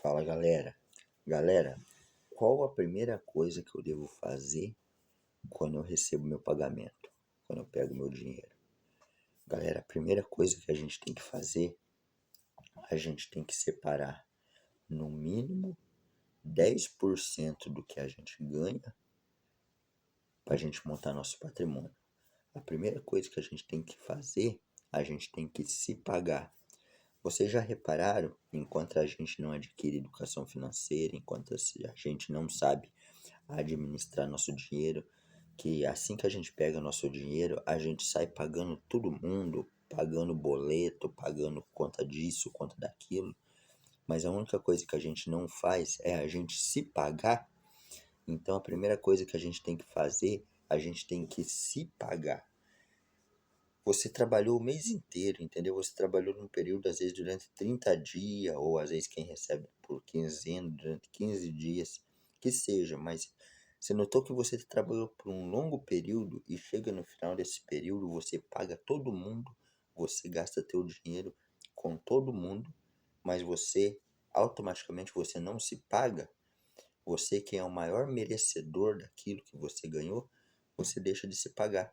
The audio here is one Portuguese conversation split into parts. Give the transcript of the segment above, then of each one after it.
Fala galera. Galera, qual a primeira coisa que eu devo fazer quando eu recebo meu pagamento? Quando eu pego meu dinheiro? Galera, a primeira coisa que a gente tem que fazer, a gente tem que separar no mínimo 10% do que a gente ganha para a gente montar nosso patrimônio. A primeira coisa que a gente tem que fazer, a gente tem que se pagar. Vocês já repararam, enquanto a gente não adquire educação financeira, enquanto a gente não sabe administrar nosso dinheiro, que assim que a gente pega nosso dinheiro, a gente sai pagando todo mundo, pagando boleto, pagando conta disso, conta daquilo, mas a única coisa que a gente não faz é a gente se pagar. Então a primeira coisa que a gente tem que fazer, a gente tem que se pagar. Você trabalhou o mês inteiro, entendeu? Você trabalhou num período, às vezes, durante 30 dias, ou às vezes quem recebe por quinzena, durante 15 dias, que seja, mas você notou que você trabalhou por um longo período e chega no final desse período, você paga todo mundo, você gasta teu dinheiro com todo mundo, mas você, automaticamente, você não se paga. Você que é o maior merecedor daquilo que você ganhou, você deixa de se pagar.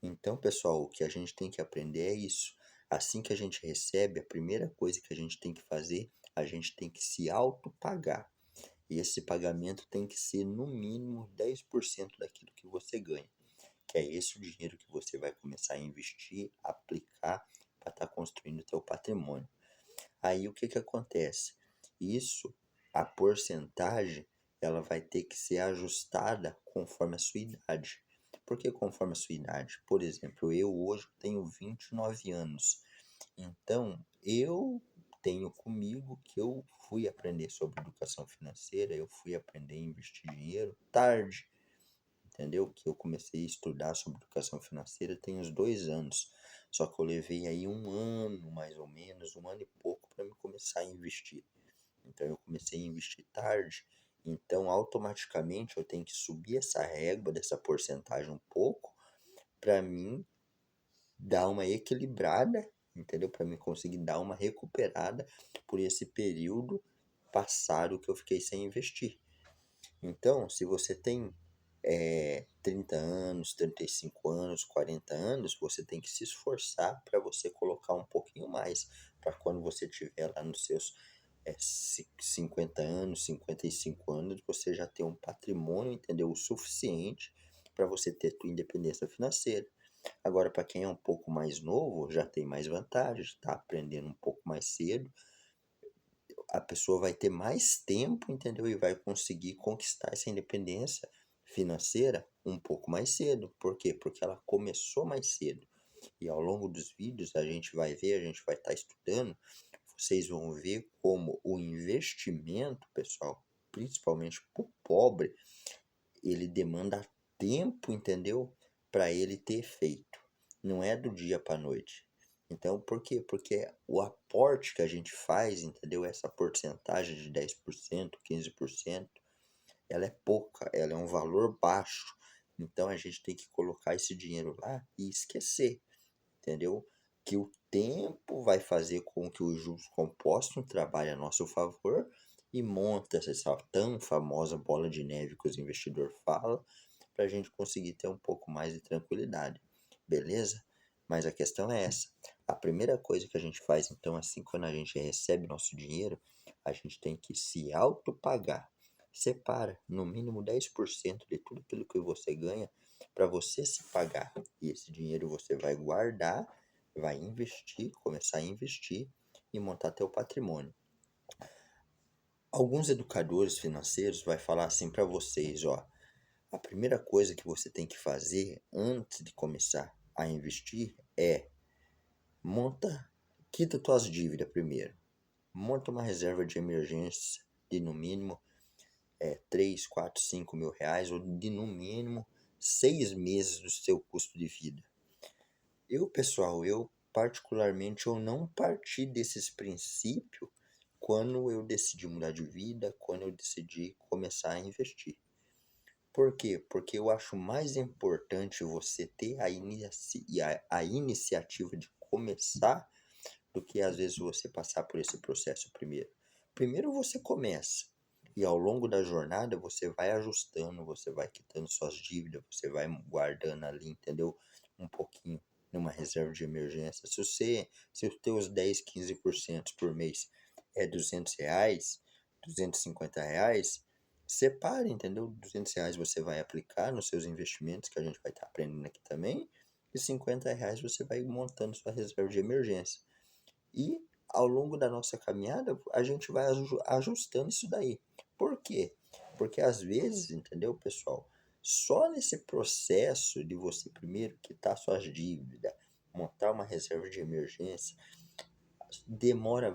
Então, pessoal, o que a gente tem que aprender é isso. Assim que a gente recebe, a primeira coisa que a gente tem que fazer, a gente tem que se autopagar. E esse pagamento tem que ser no mínimo 10% daquilo que você ganha. Que é esse o dinheiro que você vai começar a investir, aplicar para estar construindo o teu patrimônio. Aí o que que acontece? Isso, a porcentagem, ela vai ter que ser ajustada conforme a sua idade. Por que conforme a sua idade? Por exemplo, eu hoje tenho 29 anos. Então, eu tenho comigo que eu fui aprender sobre educação financeira, eu fui aprender a investir dinheiro tarde, entendeu? Que eu comecei a estudar sobre educação financeira tem uns 2 anos. Só que eu levei aí um ano, mais ou menos, um ano e pouco para me começar a investir. Então eu comecei a investir tarde. Então automaticamente eu tenho que subir essa régua dessa porcentagem um pouco para mim dar uma equilibrada, entendeu? Para mim conseguir dar uma recuperada por esse período passado que eu fiquei sem investir. Então, se você tem 30 anos, 35 anos, 40 anos, você tem que se esforçar para você colocar um pouquinho mais, para quando você tiver lá nos seus 50 anos, 55 anos, você já ter um patrimônio, entendeu? O suficiente para você ter tua independência financeira. Agora, para quem é um pouco mais novo, já tem mais vantagem, está aprendendo um pouco mais cedo, a pessoa vai ter mais tempo, entendeu? E vai conseguir conquistar essa independência financeira um pouco mais cedo. Por quê? Porque ela começou mais cedo. E ao longo dos vídeos a gente vai ver, a gente vai estar estudando, vocês vão ver como o investimento, pessoal, principalmente para o pobre, ele demanda tempo, entendeu? Para ele ter efeito. Não é do dia para noite. Então, por quê? Porque o aporte que a gente faz, entendeu? Essa porcentagem de 10%, 15%, ela é pouca, ela é um valor baixo. Então, a gente tem que colocar esse dinheiro lá e esquecer, entendeu? Que o tempo vai fazer com que o juros compostos trabalhe a nosso favor e monta essa tão famosa bola de neve que os investidores falam, para a gente conseguir ter um pouco mais de tranquilidade, beleza? Mas a questão é essa. A primeira coisa que a gente faz, então, assim, quando a gente recebe nosso dinheiro, a gente tem que se autopagar. Separa no mínimo 10% de tudo aquilo que você ganha para você se pagar. E esse dinheiro você vai guardar, vai investir, começar a investir e montar teu patrimônio. Alguns educadores financeiros vai falar assim para vocês, ó, a primeira coisa que você tem que fazer antes de começar a investir é monta, quita tuas dívidas primeiro. Monta uma reserva de emergência de no mínimo 3, 4, 5 mil reais ou de no mínimo 6 meses do seu custo de vida. Pessoal, eu particularmente eu não parti desses princípios quando eu decidi mudar de vida, quando eu decidi começar a investir. Por quê? Porque eu acho mais importante você ter a iniciativa de começar do que às vezes você passar por esse processo primeiro. primeiro você começa. E ao longo da jornada você vai ajustando, você vai quitando suas dívidas, você vai guardando ali, entendeu? Um pouquinho numa reserva de emergência. Se os teus 10, 15% por mês é R$ 200, R$ 250, separe, entendeu? R$ 200 você vai aplicar nos seus investimentos, que a gente vai estar aprendendo aqui também, e R$ 50 você vai montando sua reserva de emergência. E ao longo da nossa caminhada, a gente vai ajustando isso daí. Por quê? Porque às vezes, entendeu, pessoal? Só nesse processo de você primeiro quitar suas dívidas, montar uma reserva de emergência,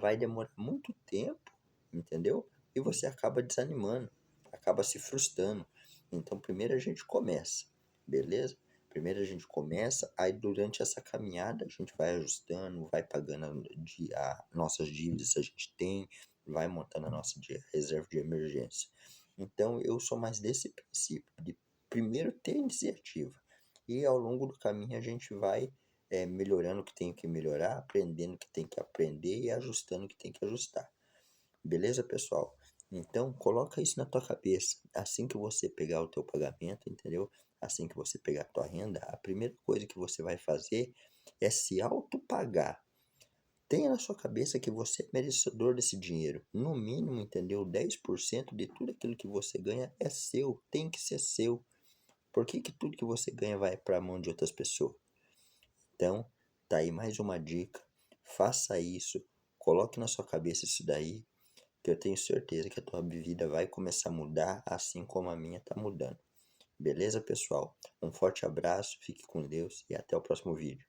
vai demorar muito tempo, entendeu? E você acaba desanimando, acaba se frustrando. Então, primeiro a gente começa, beleza? Primeiro a gente começa, aí durante essa caminhada a gente vai ajustando, vai pagando nossas dívidas se a gente tem, vai montando a nossa reserva de emergência. Então, eu sou mais desse princípio, de primeiro ter iniciativa. E ao longo do caminho a gente vai melhorando o que tem que melhorar, aprendendo o que tem que aprender e ajustando o que tem que ajustar. Beleza, pessoal? Então, coloca isso na tua cabeça. Assim que você pegar o teu pagamento, entendeu? Assim que você pegar a tua renda, a primeira coisa que você vai fazer é se autopagar. Tenha na sua cabeça que você é merecedor desse dinheiro. No mínimo, entendeu? 10% de tudo aquilo que você ganha é seu, tem que ser seu. Por que que tudo que você ganha vai para a mão de outras pessoas? Então, tá aí mais uma dica. Faça isso, coloque na sua cabeça isso daí, que eu tenho certeza que a tua vida vai começar a mudar, assim como a minha tá mudando. Beleza, pessoal? Um forte abraço, fique com Deus e até o próximo vídeo.